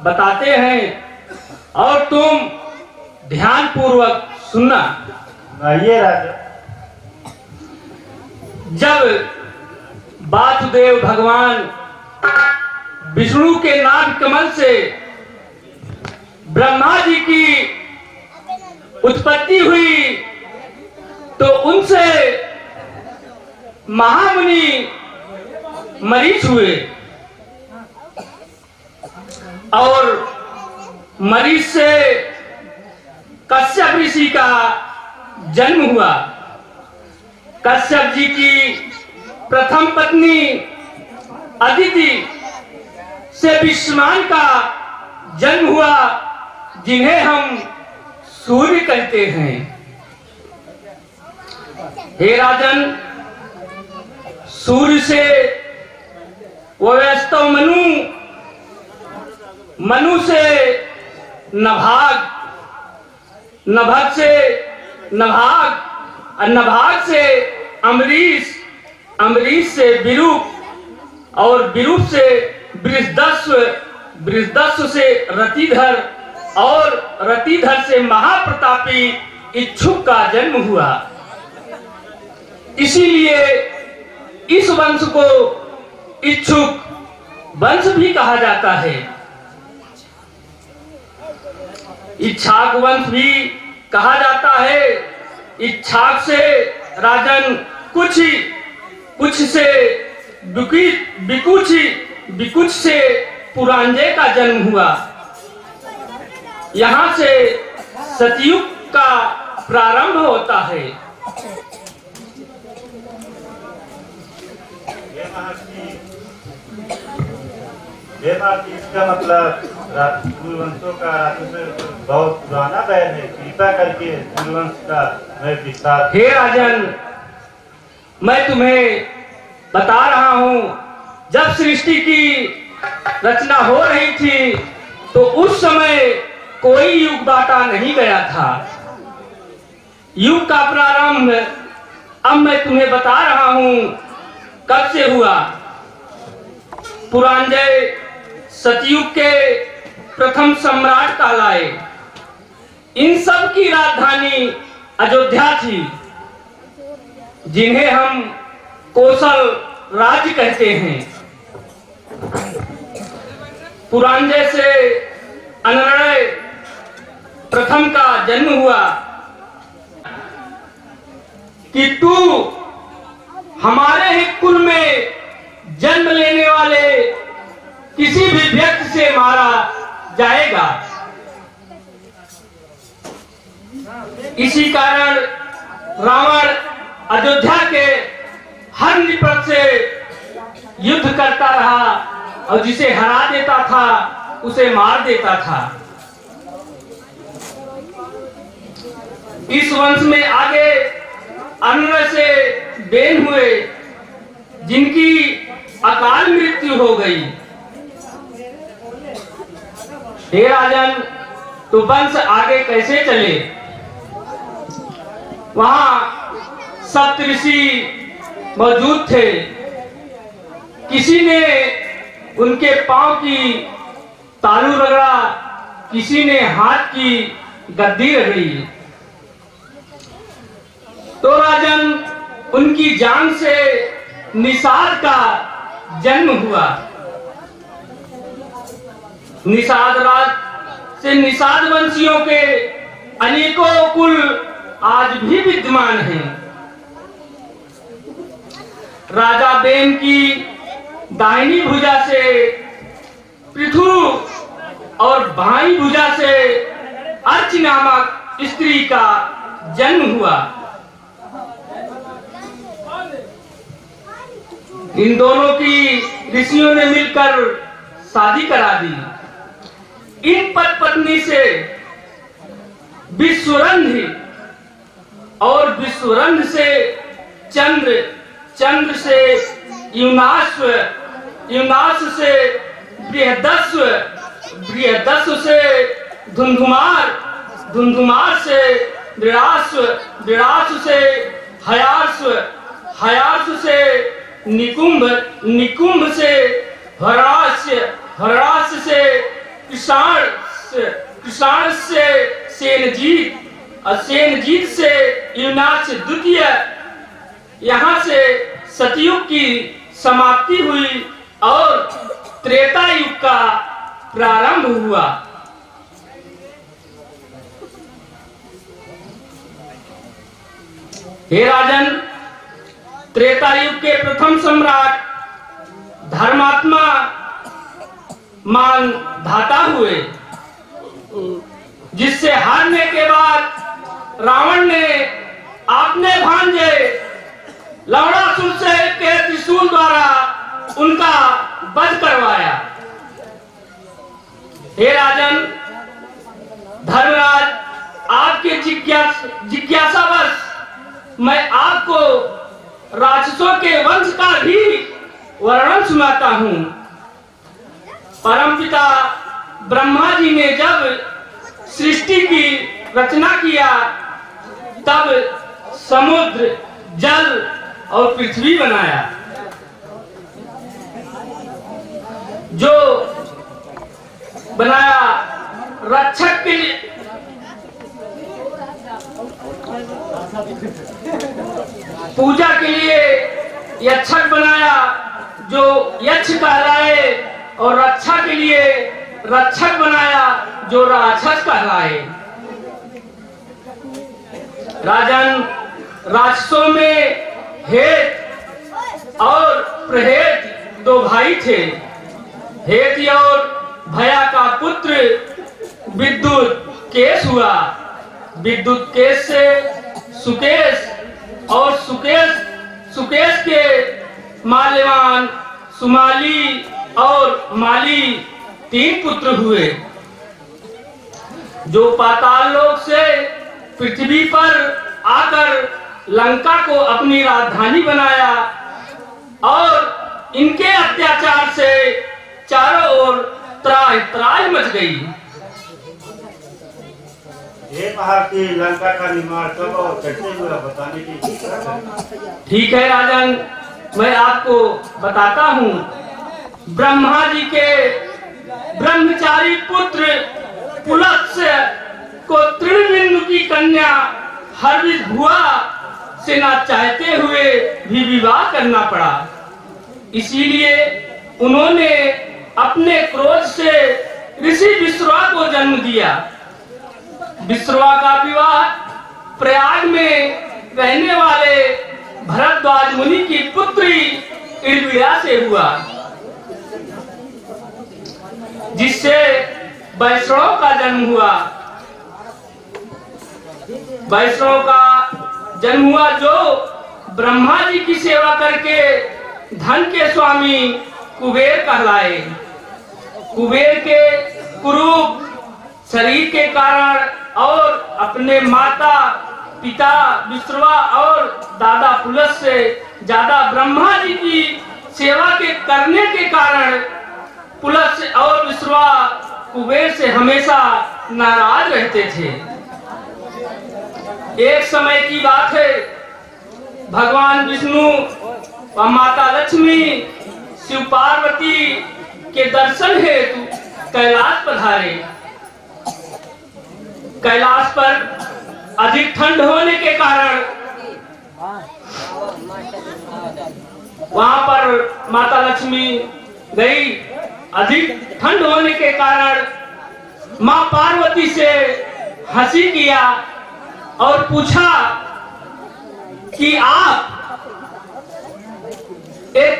बताते हैं और तुम ध्यान पूर्वक सुनना। ये राजा। जब वासुदेव भगवान विष्णु के नाभ कमल से ब्रह्मा जी की उत्पत्ति हुई तो उनसे महामुनि मरीच हुए और मरीच से कश्यप ऋषि का जन्म हुआ। कश्यप जी की प्रथम पत्नी अदिति से विश्वान का जन्म हुआ, जिन्हें हम सूर्य कहते हैं। हे राजन, सूर्य से वैस्तव मनु, मनु से नभाग, नभग से नभाग, नभाग से अम्बरीश, अम्बरीश से विरूप और विरूप से बृहदस्व, बृहदस्व से रतिधर और रतिधर से महाप्रतापी इच्छुक का जन्म हुआ। इसीलिए इस वंश को इच्छुक वंश भी कहा जाता है। इच्छाक वंश भी कहा जाता है। इच्छाक से राजन कुछ से बिकुच से पुरांजय का जन्म हुआ। यहाँ से सतयुग का प्रारंभ होता है। इसका मतलब सूर्यवंशों का बहुत पुराना बैर है। कृपा करके सूर्यवंश का मैं विस्तार। हे राजन, मैं तुम्हें बता रहा हूँ, जब सृष्टि की रचना हो रही थी तो उस समय कोई युग बांटा नहीं गया था। युग का प्रारंभ अब मैं तुम्हें बता रहा हूँ कब से हुआ। पुरांजय सतयुग के प्रथम सम्राट कहलाए। इन सब की राजधानी अयोध्या थी, जिन्हें हम कौशल राज्य कहते हैं। पुरांजय से अनर्णय प्रथम का जन्म हुआ कि तू हमारे ही कुल में जन्म लेने वाले किसी भी व्यक्ति से मारा जाएगा। इसी कारण रावण अयोध्या के हर निपट से युद्ध करता रहा और जिसे हरा देता था उसे मार देता था। इस वंश में आगे अन्य से बेन हुए, जिनकी अकाल मृत्यु हो गई। हे राजन, तो वंश आगे कैसे चले? वहां सप्तऋषि मौजूद थे। किसी ने उनके पांव की तालू रगड़ा, किसी ने हाथ की गद्दी रगड़ी। तो राजन, उनकी जान से निषाद का जन्म हुआ। निषाद राज से निषाद वंशियों के अनेकों कुल आज भी विद्यमान हैं। राजा बेन की दाहिनी भुजा से पृथु और बाईं भुजा से अर्च नामक स्त्री का जन्म हुआ। इन दोनों की ऋषियों ने मिलकर शादी करा दी। इन पति पत्नी से विश्वरंध और विश्वरंध से चंद्र, चंद्र से युनाश्व, युनाश से बृहदस्व, बृहदस्व से धुंधुमार, धुंधुमार से विराश्व, विराश्व से हयाश्व, हयाश्व से निकुंभ, निकुंभ से हराश्य, हराश्य से कृष्ण से सेनजीत और सेनजीत से युवराज द्वितीय, यहाँ से सतयुग की समाप्ति हुई और त्रेता युग का प्रारंभ हुआ। हे राजन, त्रेता युग के प्रथम सम्राट धर्मात्मा मान धाता हुए, जिससे हारने के बाद रावण ने अपने भांजे लवणासुर से के त्रिशूल द्वारा उनका वध करवाया। हे राजन, धर्मराज, आपके जिज्ञासावश मैं आपको राक्षसों के वंश का भी वर्णन सुनाता हूँ। परमपिता ब्रह्मा जी ने जब सृष्टि की रचना किया, तब समुद्र, जल और पृथ्वी बनाया। जो बनाया रक्षक के लिए, पूजा के लिए यक्षक बनाया जो यक्ष कहलाए, और रक्षा के लिए रक्षक बनाया जो राक्षस कहलाए। राजन, राक्षसों में हेत और प्रहेत दो भाई थे। हेत और भया का पुत्र विद्युत केश हुआ। विद्युत केश से सुकेश, और सुकेश के माल्यवान, सुमाली और माली 3 पुत्र हुए, जो पाताल लोक से पृथ्वी पर आकर लंका को अपनी राजधानी बनाया, और इनके अत्याचार से चारों ओर त्राहि मच गई। ये कहा कि लंका का निर्माण कब और कैसे हुआ, बताने की। ठीक है राजन, मैं आपको बताता हूँ। ब्रह्मा जी के ब्रह्मचारी पुत्र पुलत्स्य को तृणबिंदु की कन्या हरविधुआ से ना चाहते हुए भी विवाह करना पड़ा। इसीलिए उन्होंने अपने क्रोध से ऋषि विश्रवा को जन्म दिया। विश्रवा का विवाह प्रयाग में रहने वाले भरद्वाज मुनि की पुत्री इर्विड़ा से हुआ, जिससे वैष्णव का जन्म हुआ। वैष्णव का जन्म हुआ जो ब्रह्मा जी की सेवा करके धन के स्वामी कुबेर कहलाए। कुबेर के कुरूप शरीर के कारण और अपने माता पिता विश्रवा और दादा पुलस से ज्यादा ब्रह्मा जी की सेवा के करने के कारण पुलस और विश्रवा कुबेर से हमेशा नाराज रहते थे। एक समय की बात है, भगवान विष्णु व माता लक्ष्मी शिव पार्वती के दर्शन हेतु कैलाश पधारे। कैलाश पर अधिक ठंड होने के कारण वहां पर माता लक्ष्मी गई। अधिक ठंड होने के कारण मां पार्वती से हंसी किया और पूछा कि आप एक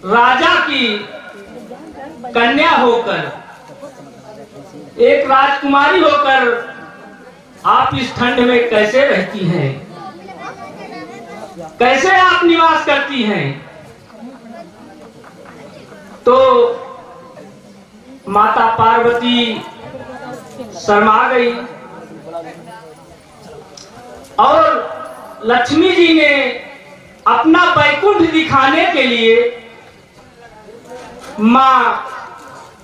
राजा की कन्या होकर, एक राजकुमारी होकर आप इस ठंड में कैसे रहती हैं, कैसे आप निवास करती हैं? तो माता पार्वती शर्मा गई और लक्ष्मी जी ने अपना वैकुंठ दिखाने के लिए मां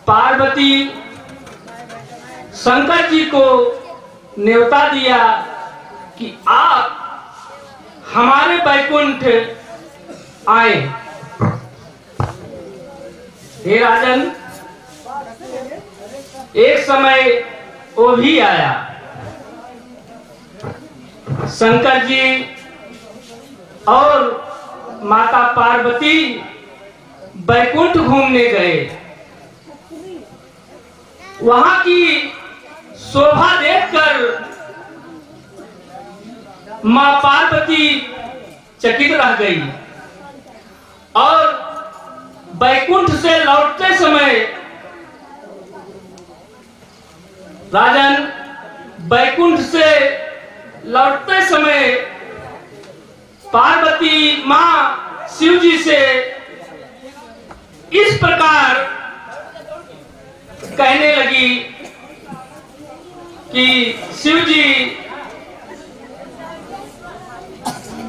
पार्वती शंकर जी को न्योता दिया कि आप हमारे वैकुंठ आए। हे राजन, एक समय वो भी आया। शंकर जी और माता पार्वती बैकुंठ घूमने गए। वहां की शोभा देखकर मां पार्वती चकित रह गई और बैकुंठ से लौटते समय राजन बैकुंठ से लौटते समय पार्वती मां शिव जी से इस प्रकार कहने लगी कि शिव जी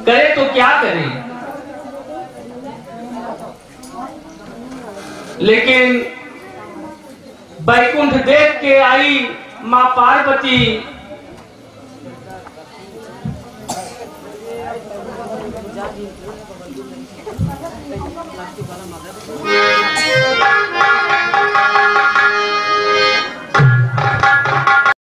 करे तो क्या करें, लेकिन बैकुंठ देख के आई मां पार्वती